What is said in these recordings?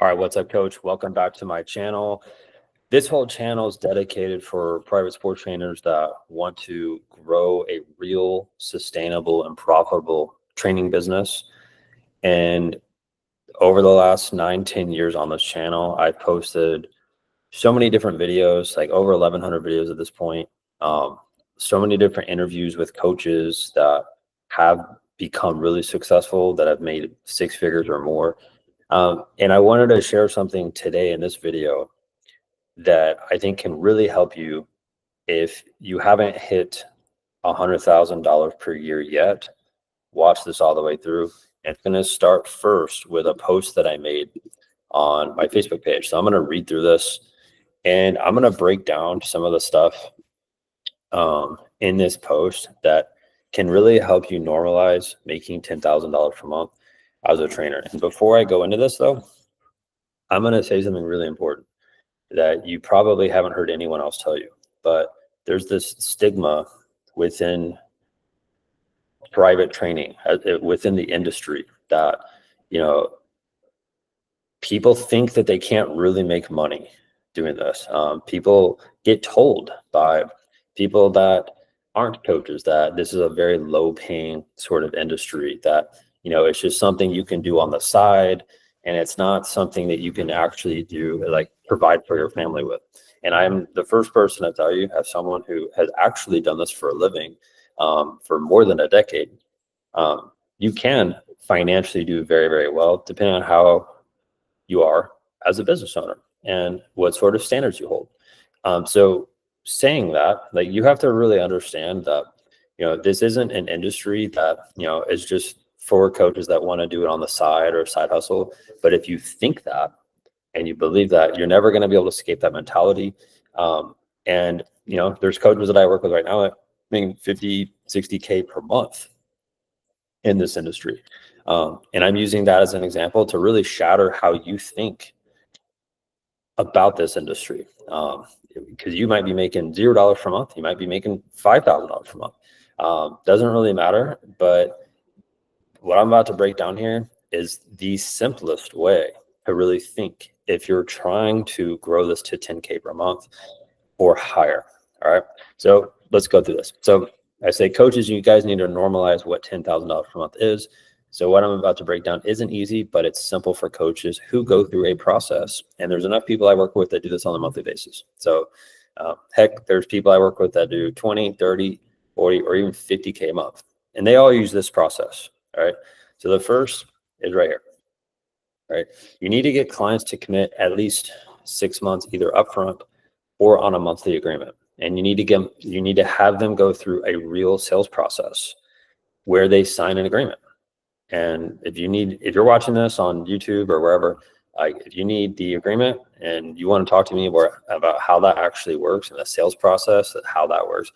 All right, what's up, coach? Welcome back to my channel. This whole channel is dedicated for private sports trainers that want to grow a real, sustainable, and profitable training business. And over the last 9-10 years on this channel, I've posted so many different videos, like over 1,100 videos at this point. So many different interviews with coaches that have become really successful, that have made 6 figures or more. And I wanted to share something today in this video that I think can really help you if you haven't hit $100,000 per year yet. Watch this all the way through. And it's going to start first with a post that I made on my Facebook page. So I'm going to read through this and I'm going to break down some of the stuff in this post that can really help you normalize making $10,000 per month as a trainer. And before I go into this though, I'm going to say something really important that you probably haven't heard anyone else tell you, but there's this stigma within private training, within the industry, that, you know, people think that they can't really make money doing this. People get told by people that aren't coaches that this is a very low paying sort of industry, that, you know, it's just something you can do on the side. And it's not something that you can actually do, like provide for your family with. And I'm the first person to tell you, as someone who has actually done this for a living for more than a decade, you can financially do very, very well, depending on how you are as a business owner and what sort of standards you hold. So saying that, like, you have to really understand that, you know, this isn't an industry that, you know, is just for coaches that want to do it on the side or a side hustle. But if you think that and you believe that, you're never going to be able to escape that mentality. And, you know, there's coaches that I work with right now that making 50, 60K per month in this industry. And I'm using that as an example to really shatter how you think about this industry. Because you might be making $0 per month. You might be making $5,000 per month. Doesn't really matter. But what I'm about to break down here is the simplest way to really think if you're trying to grow this to 10K per month or higher. All right. So let's go through this. So I say, coaches, you guys need to normalize what $10,000 per month is. So what I'm about to break down isn't easy, but it's simple for coaches who go through a process. And there's enough people I work with that do this on a monthly basis. So heck, there's people I work with that do 20, 30, 40, or even 50K a month. And they all use this process. All right. So the first is right here. Right. You need to get clients to commit at least 6 months, either upfront or on a monthly agreement. And you need to have them go through a real sales process where they sign an agreement. And if you're watching this on YouTube or wherever, if you need the agreement and you want to talk to me more about how that actually works and the sales process, how that works,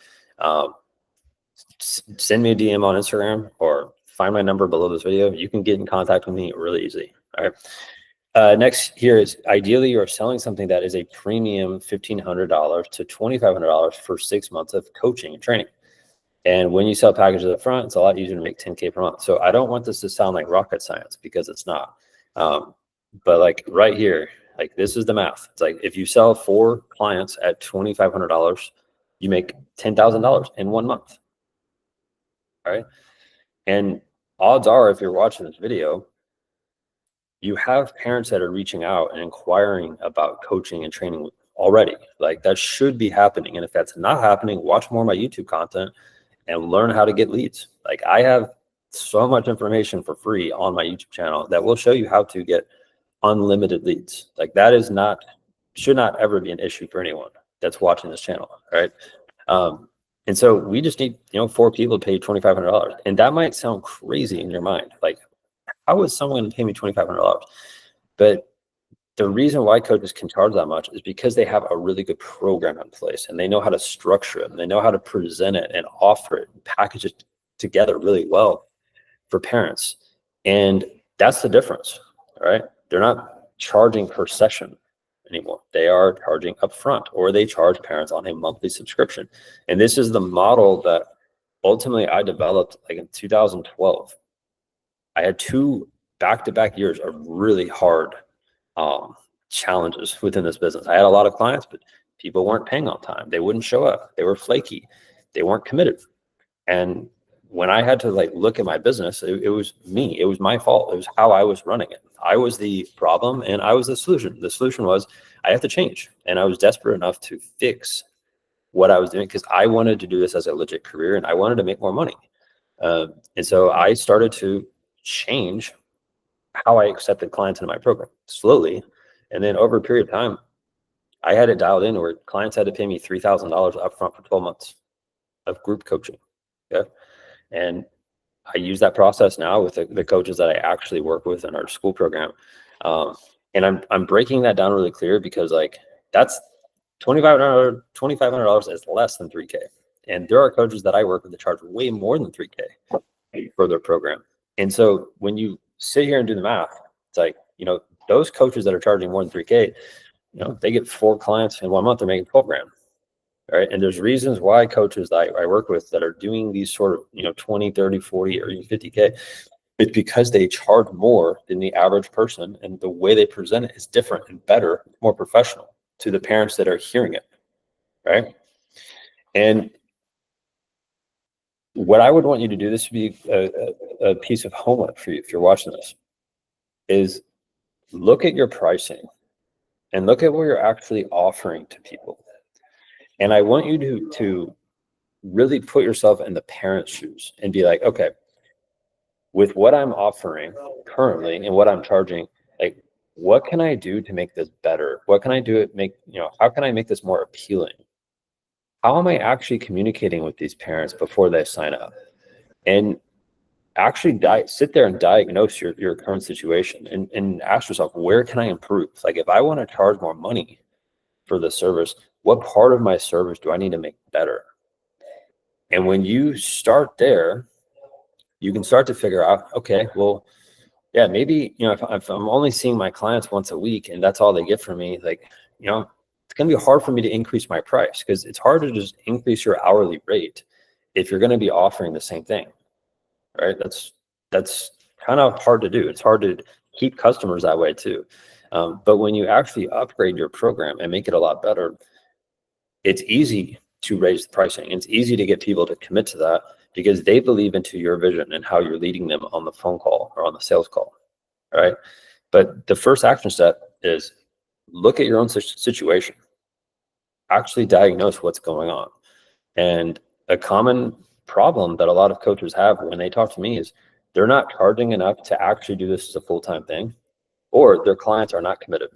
send me a DM on Instagram or find my number below this video. You can get in contact with me really easy. All right. Next here is, ideally you're selling something that is a premium $1,500 to $2,500 for 6 months of coaching and training. And when you sell packages up front, it's a lot easier to make 10K per month. So I don't want this to sound like rocket science, because it's not. But like right here, like this is the math. It's like if you sell 4 clients at $2,500, you make $10,000 in 1 month. All right. And odds are, if you're watching this video, you have parents that are reaching out and inquiring about coaching and training already. Like, that should be happening. And if that's not happening, watch more of my YouTube content and learn how to get leads. Like, I have so much information for free on my YouTube channel that will show you how to get unlimited leads. Like, that should not ever be an issue for anyone that's watching this channel. Right. And so we just need, 4 people to pay $2,500. And that might sound crazy in your mind. Like, how would someone pay me $2,500? But the reason why coaches can charge that much is because they have a really good program in place, and they know how to structure it, and they know how to present it and offer it and package it together really well for parents. And that's the difference, right? They're not charging per session anymore. They are charging upfront, or they charge parents on a monthly subscription. And this is the model that ultimately I developed like in 2012. I had 2 back-to-back years of really hard challenges within this business. I had a lot of clients, but people weren't paying on time. They wouldn't show up. They were flaky. They weren't committed. And when I had to like look at my business, it was me. It was my fault. It was how I was running it. I was the problem and I was the solution. The solution was I have to change. And I was desperate enough to fix what I was doing because I wanted to do this as a legit career and I wanted to make more money. And so I started to change how I accepted clients into my program slowly. And then over a period of time, I had it dialed in where clients had to pay me $3,000 upfront for 12 months of group coaching. Yeah. And I use that process now with the coaches that I actually work with in our school program. And I'm breaking that down really clear because like that's $2,500 is less than $3K. And there are coaches that I work with that charge way more than $3K for their program. And so when you sit here and do the math, it's like, those coaches that are charging more than $3K, they get 4 clients in 1 month, they're making 12 grand. Right. And there's reasons why coaches that I work with that are doing these sort of, 20, 30, 40, or even 50K. It's because they charge more than the average person. And the way they present it is different and better, more professional to the parents that are hearing it. Right. And what I would want you to do, this would be a piece of homework for you if you're watching this, is look at your pricing and look at what you're actually offering to people. And I want you to really put yourself in the parent's shoes and be like, okay, with what I'm offering currently and what I'm charging, like, what can I do to make this better? What can I do to how can I make this more appealing? How am I actually communicating with these parents before they sign up? And actually sit there and diagnose your current situation and ask yourself, where can I improve? Like, if I want to charge more money for the service, what part of my service do I need to make better? And when you start there, you can start to figure out, okay, well, yeah, maybe, if I'm only seeing my clients once a week and that's all they get from me, like, it's going to be hard for me to increase my price because it's hard to just increase your hourly rate if you're going to be offering the same thing, right? That's kind of hard to do. It's hard to keep customers that way too. But when you actually upgrade your program and make it a lot better, it's easy to raise the pricing. It's easy to get people to commit to that because they believe into your vision and how you're leading them on the phone call or on the sales call, right? But the first action step is look at your own situation. Actually diagnose what's going on. And a common problem that a lot of coaches have when they talk to me is they're not charging enough to actually do this as a full-time thing, or their clients are not committed.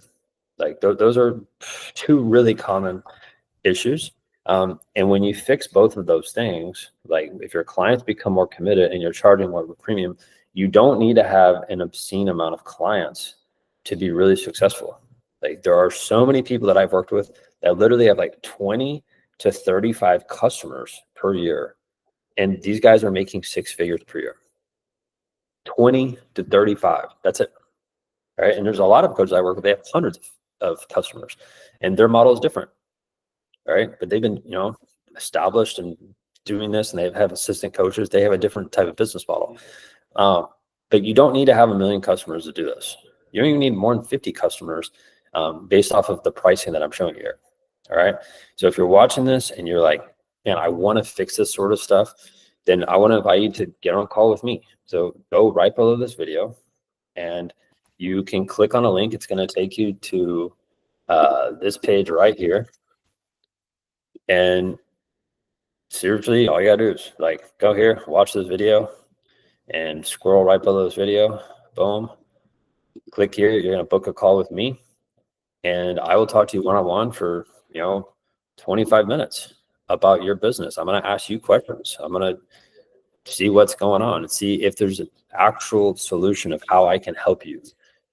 Like those are 2 really common issues. And when you fix both of those things, like if your clients become more committed and you're charging more of a premium, you don't need to have an obscene amount of clients to be really successful. Like there are so many people that I've worked with that literally have like 20 to 35 customers per year. And these guys are making 6 figures per year. 20 to 35. That's it. Right. And there's a lot of coaches I work with, they have hundreds of customers and their model is different. Right. But they've been, established and doing this, and they have assistant coaches. They have a different type of business model. But you don't need to have 1 million customers to do this. You don't even need more than 50 customers based off of the pricing that I'm showing you here. All right. So if you're watching this and you're like, man, I want to fix this sort of stuff, then I want to invite you to get on a call with me. So go right below this video and you can click on a link. It's going to take you to this page right here. And seriously, all you gotta do is like go here, watch this video, and scroll right below this video. Boom. Click here. You're gonna book a call with me, and I will talk to you one-on-one for 25 minutes about your business. I'm gonna ask you questions. I'm gonna see what's going on and see if there's an actual solution of how I can help you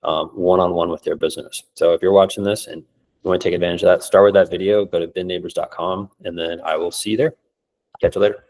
one-on-one with your business. So if you're watching this and you want to take advantage of that, start with that video, go to bennabers.com, and then I will see you there. Catch you later.